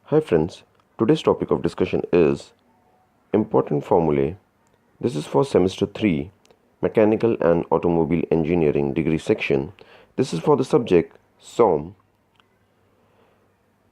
Hi friends, today's topic of discussion is important formulae. This is for semester 3, Mechanical and Automobile Engineering degree section. This is for the subject SOM.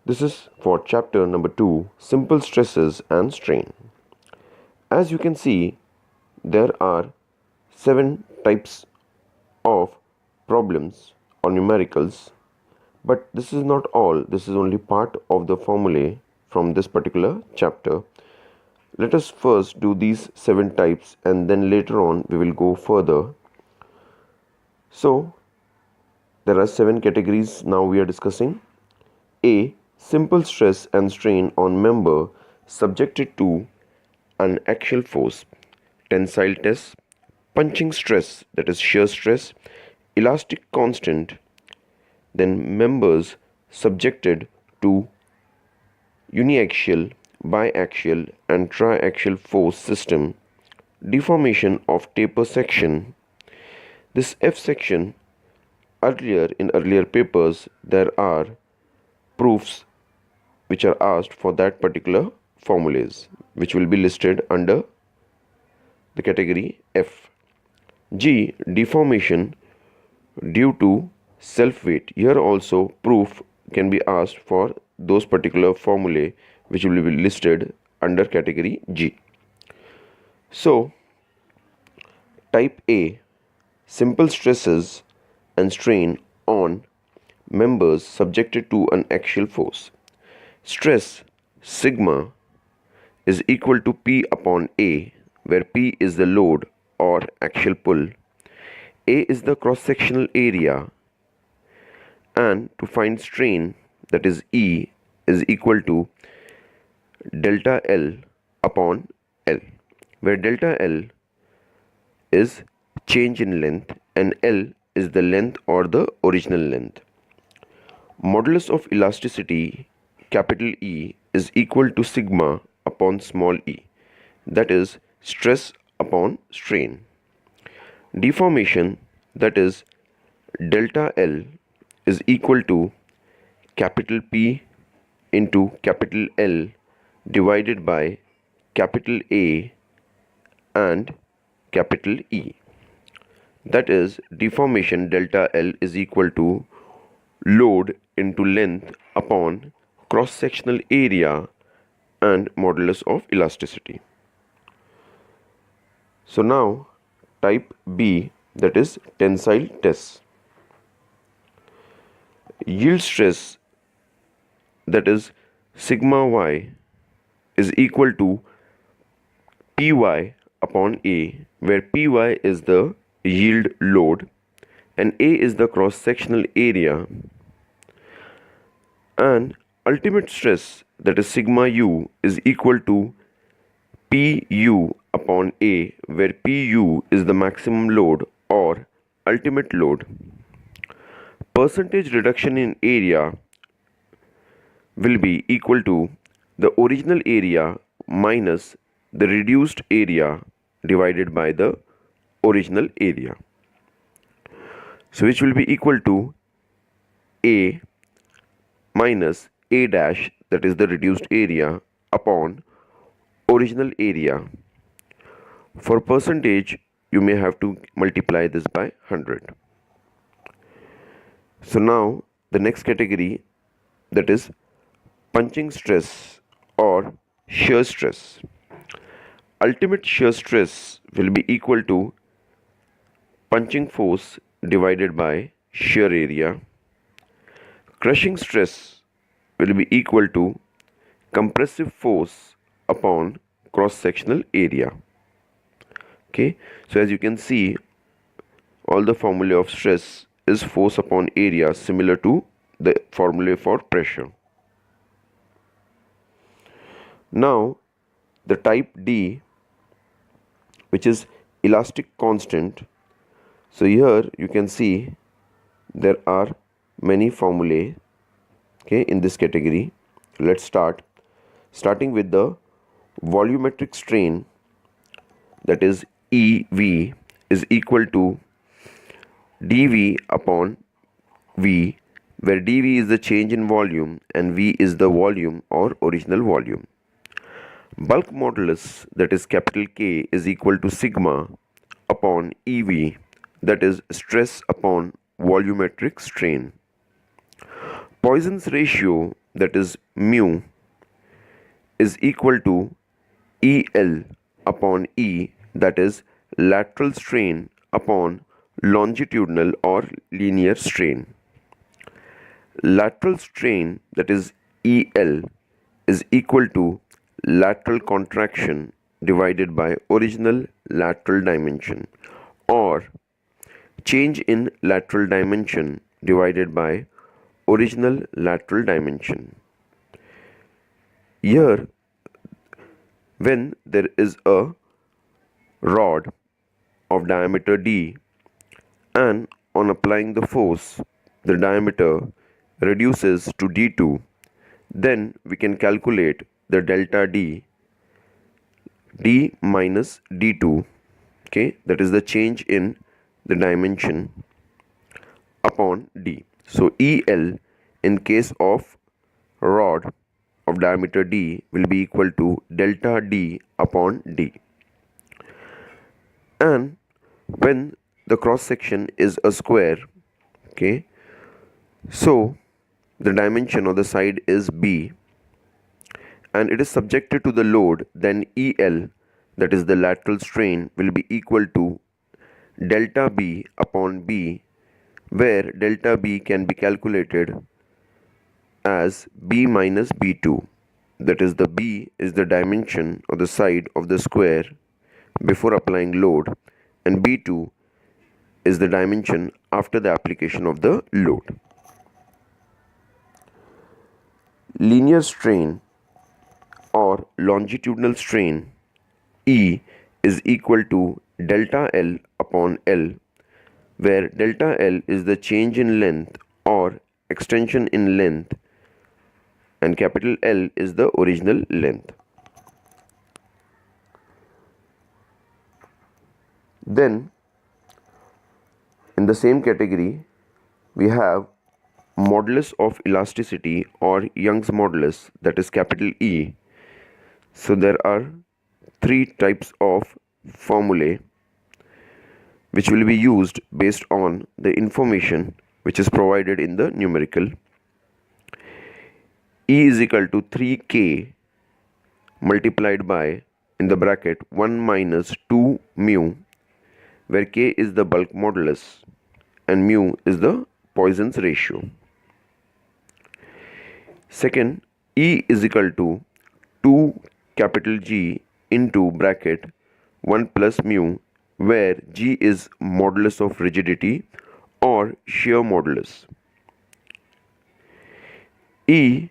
This is for chapter number 2, Simple Stresses and Strain. As you can see, there are 7 types of problems or numericals. But this is not all, this is only part of the formulae from this particular chapter. Let us first do these 7 types and then later on we will go further. So, there are 7 categories now we are discussing. A. Simple stress and strain on member subjected to an axial force, tensile test, punching stress, that is shear stress, elastic constant, then members subjected to uniaxial, biaxial and triaxial force system, deformation of taper section. This F section, in earlier papers there are proofs which are asked for that particular formulas which will be listed under the category F. G. Deformation due to self-weight. Here also proof can be asked for those particular formulae which will be listed under category G. So, type A, simple stresses and strain on members subjected to an axial force. Stress sigma is equal to P upon A, where P is the load or axial pull. A is the cross-sectional area, and to find strain, that is E, is equal to delta L upon L, where delta L is change in length and L is the length or the original length. Modulus of elasticity, capital E, is equal to sigma upon small e, that is stress upon strain. Deformation, that is delta L, is equal to capital P into capital L divided by capital A and capital E. That is, deformation delta L is equal to load into length upon cross-sectional area and modulus of elasticity. So now type B, that is tensile test. Yield stress, that is sigma y, is equal to Py upon A, where Py is the yield load and A is the cross-sectional area, and ultimate stress, that is sigma u, is equal to Pu upon A, where Pu is the maximum load or ultimate load. Percentage reduction in area will be equal to the original area minus the reduced area divided by the original area. So which will be equal to A minus A dash, that is the reduced area, upon original area. For percentage, you may have to multiply this by 100. So now the next category, that is punching stress or shear stress. Ultimate shear stress will be equal to punching force divided by shear area. Crushing stress will be equal to compressive force upon cross-sectional area. Okay, so as you can see, all the formulae of stress is force upon area, similar to the formulae for pressure. Now the type D, which is elastic constant. So here you can see there are many formulae, okay, in this category. Let's starting with the volumetric strain, that is EV, is equal to dV upon V, where dV is the change in volume and V is the volume or original volume. Bulk modulus, that is capital K, is equal to sigma upon EV, that is stress upon volumetric strain. Poisson's ratio, that is mu, is equal to EL upon E, that is lateral strain upon longitudinal or linear strain. Lateral strain, that is EL, is equal to lateral contraction divided by original lateral dimension, or change in lateral dimension divided by original lateral dimension. Here, when there is a rod of diameter d and on applying the force the diameter reduces to d2, then we can calculate the delta d minus d2, okay, that is the change in the dimension upon d. So EL in case of rod of diameter d will be equal to delta d upon d. And when the cross section is a square, okay, so the dimension of the side is b and it is subjected to the load, then EL, that is the lateral strain, will be equal to delta b upon b, where delta b can be calculated as b minus b2, that is the b is the dimension of the side of the square before applying load and b2 is the dimension after the application of the load. Linear strain or longitudinal strain E is equal to delta L upon L, where delta L is the change in length or extension in length and capital L is the original length. Then in the same category we have modulus of elasticity or Young's modulus, that is capital E. So there are three types of formulae which will be used based on the information which is provided in the numerical. E is equal to 3K multiplied by, in the bracket, 1 minus 2 mu, where K is the bulk modulus and mu is the Poisson's ratio. Second, E is equal to 2 capital G into bracket 1 plus mu, where G is modulus of rigidity or shear modulus. E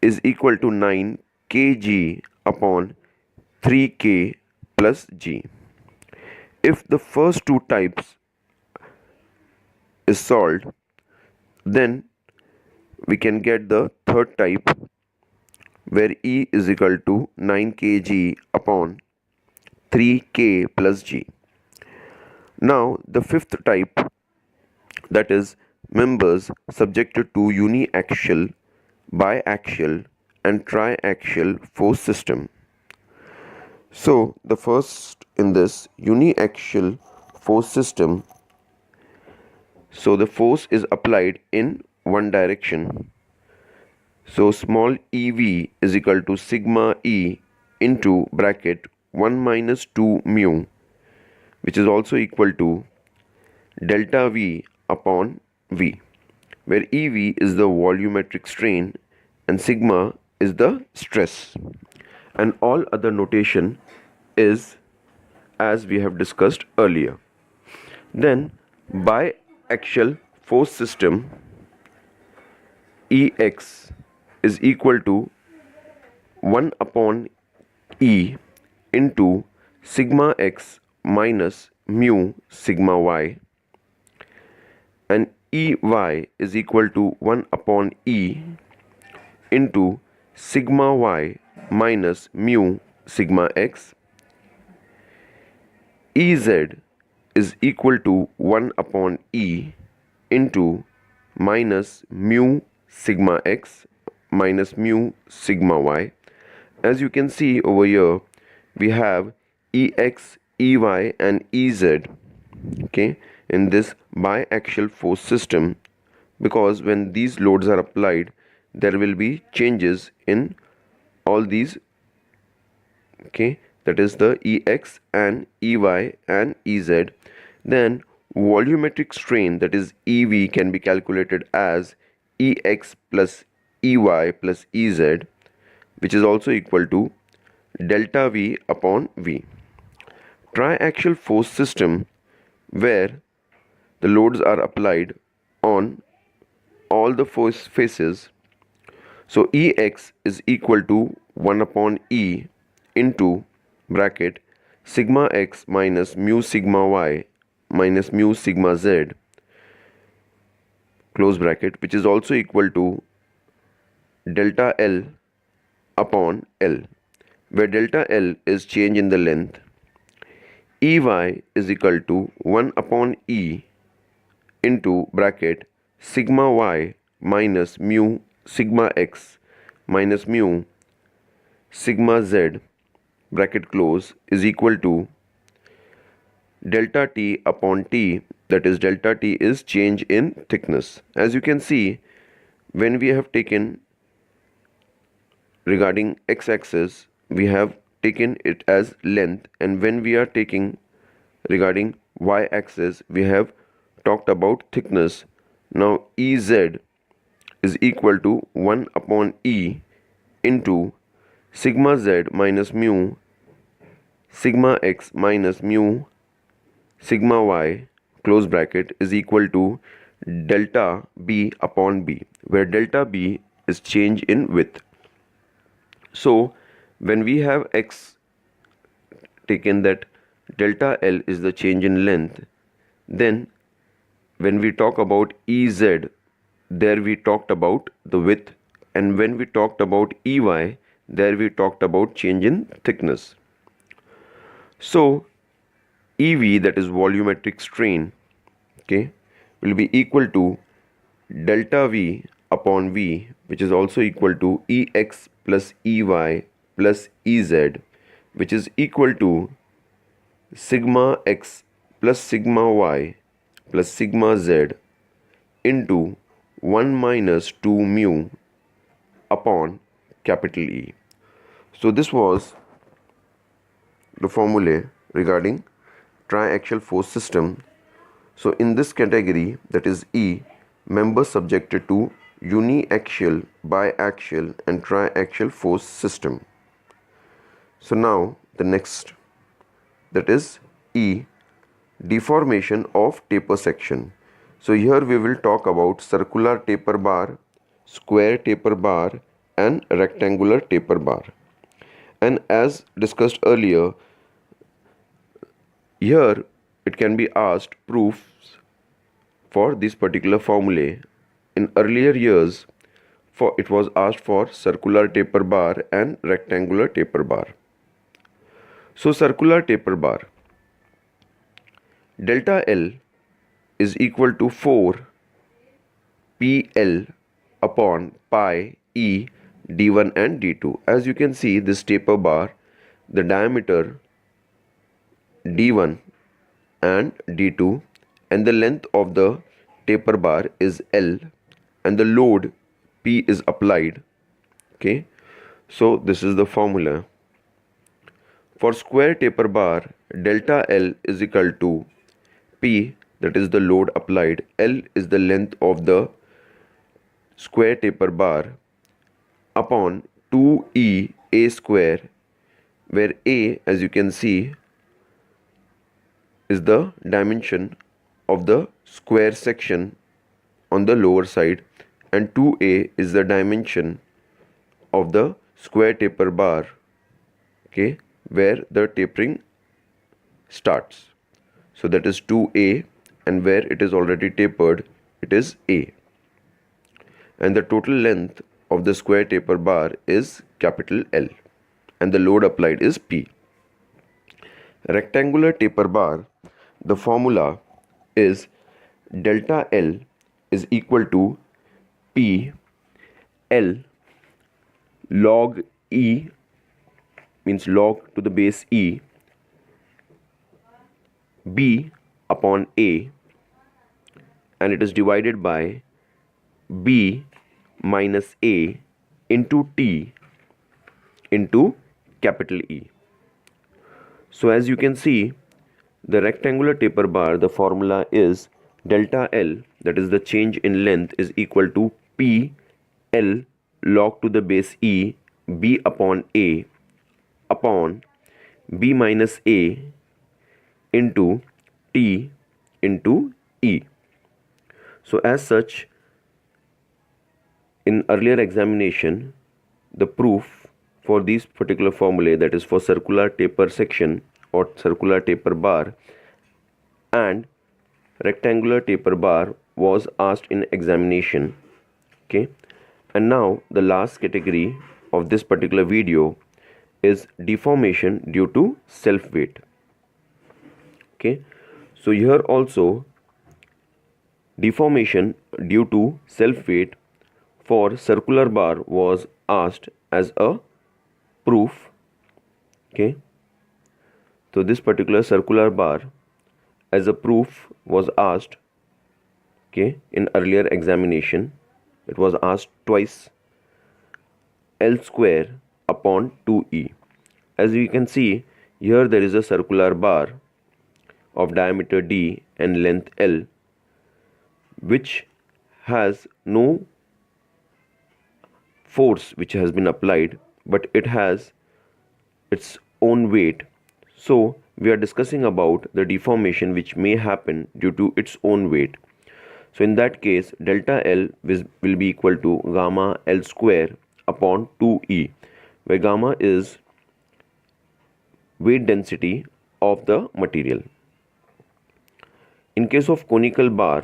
is equal to 9 kg upon 3k plus G. If the first two types is solved, then we can get the third type, where E is equal to 9 kg upon 3k plus G. Now the fifth type, that is members subjected to uniaxial, biaxial and triaxial force system. So the first in this uniaxial force system, so the force is applied in one direction. So small ev is equal to sigma e into bracket 1 minus 2 mu, which is also equal to delta v upon v, where ev is the volumetric strain and sigma is the stress, and all other notation is as we have discussed earlier. Then biaxial force system, Ex is equal to 1 upon E into sigma x minus mu sigma y, and Ey is equal to 1 upon E into sigma y minus mu sigma x. Ez is equal to 1 upon E into minus mu sigma x minus mu sigma y. As you can see over here, we have Ex, Ey and Ez, okay, in this biaxial force system, because when these loads are applied, there will be changes in all these, okay, that is the Ex and Ey and Ez. Then volumetric strain, that is Ev, can be calculated as Ex plus Ey plus Ez, which is also equal to delta V upon V. Triaxial force system, where the loads are applied on all the force faces. So Ex is equal to 1 upon E into bracket sigma x minus mu sigma y minus mu sigma z, close bracket, which is also equal to delta L upon L, where delta L is change in the length. Ey is equal to 1 upon E into bracket sigma y minus mu sigma x minus mu sigma z, bracket close, is equal to delta T upon T, that is delta T is change in thickness. As you can see, when we have taken regarding x-axis, we have taken it as length, and when we are taking regarding y-axis, we have talked about thickness. Now Ez is equal to 1 upon E into sigma z minus mu sigma x minus mu sigma y, close bracket, is equal to delta B upon B, where delta B is change in width. So when we have x taken that delta L is the change in length, then when we talk about Ez, there we talked about the width, and when we talked about Ey, there we talked about change in thickness. So Ev, that is volumetric strain, okay, will be equal to delta V upon V, which is also equal to Ex plus Ey plus Ez, which is equal to sigma x plus sigma y plus sigma z into 1 minus 2 mu upon capital E. So this was the formulae regarding triaxial force system. So in this category, that is E, members subjected to uniaxial, biaxial and triaxial force system. So now the next, that is E, deformation of taper section. So here we will talk about circular taper bar, square taper bar and rectangular taper bar. And as discussed earlier, here it can be asked proofs for this particular formulae. In earlier years, it was asked for circular taper bar and rectangular taper bar. So circular taper bar, delta L is equal to 4 PL upon pi E D1 and D2. As you can see, this taper bar, the diameter D1 and D2 and the length of the taper bar is L and the load P is applied. Okay, so this is the formula. For square taper bar, delta L is equal to P, that is the load applied, L is the length of the square taper bar, upon 2E A square, where A, as you can see, is the dimension of the square section on the lower side and 2A is the dimension of the square taper bar, okay, where the tapering starts. So that is 2A, and where it is already tapered, it is A. And the total length of the square taper bar is capital L and the load applied is P. Rectangular taper bar, the formula is delta L is equal to P L log E, means log to the base E, B upon A, and it is divided by B minus A into T into capital E. So as you can see, the rectangular taper bar, the formula is delta L, that is the change in length, is equal to P L log to the base E B upon A upon B minus A into T into E. So as such, in earlier examination, the proof for these particular formulae, that is for circular taper section or circular taper bar and rectangular taper bar, was asked in examination. Okay, and now the last category of this particular video is deformation due to self weight. Okay, so here also deformation due to self weight for circular bar was asked as a proof. Okay, so this particular circular bar as a proof was asked, okay, in earlier examination. It was asked twice. L square upon 2E. As you can see, here there is a circular bar of diameter D and length L, which has no force which has been applied, but it has its own weight. So we are discussing about the deformation which may happen due to its own weight. So in that case, delta L will be equal to gamma L square upon 2E, where gamma is weight density of the material. In case of conical bar,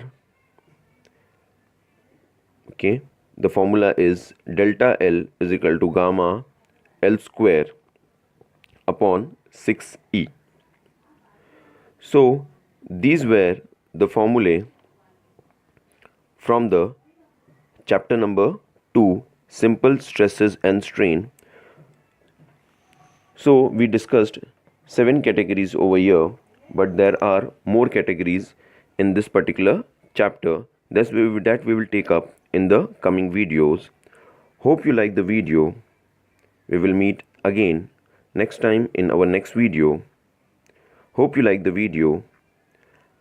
okay, the formula is delta L is equal to gamma L square upon 6E. So these were the formulae from the chapter number 2, simple stresses and strain. So we discussed 7 categories over here, but there are more categories in this particular chapter that we will take up in the coming videos. Hope you like the video. We will meet again next time in our next video. Hope you like the video,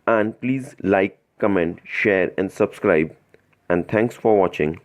and please like, comment, share and subscribe, and thanks for watching.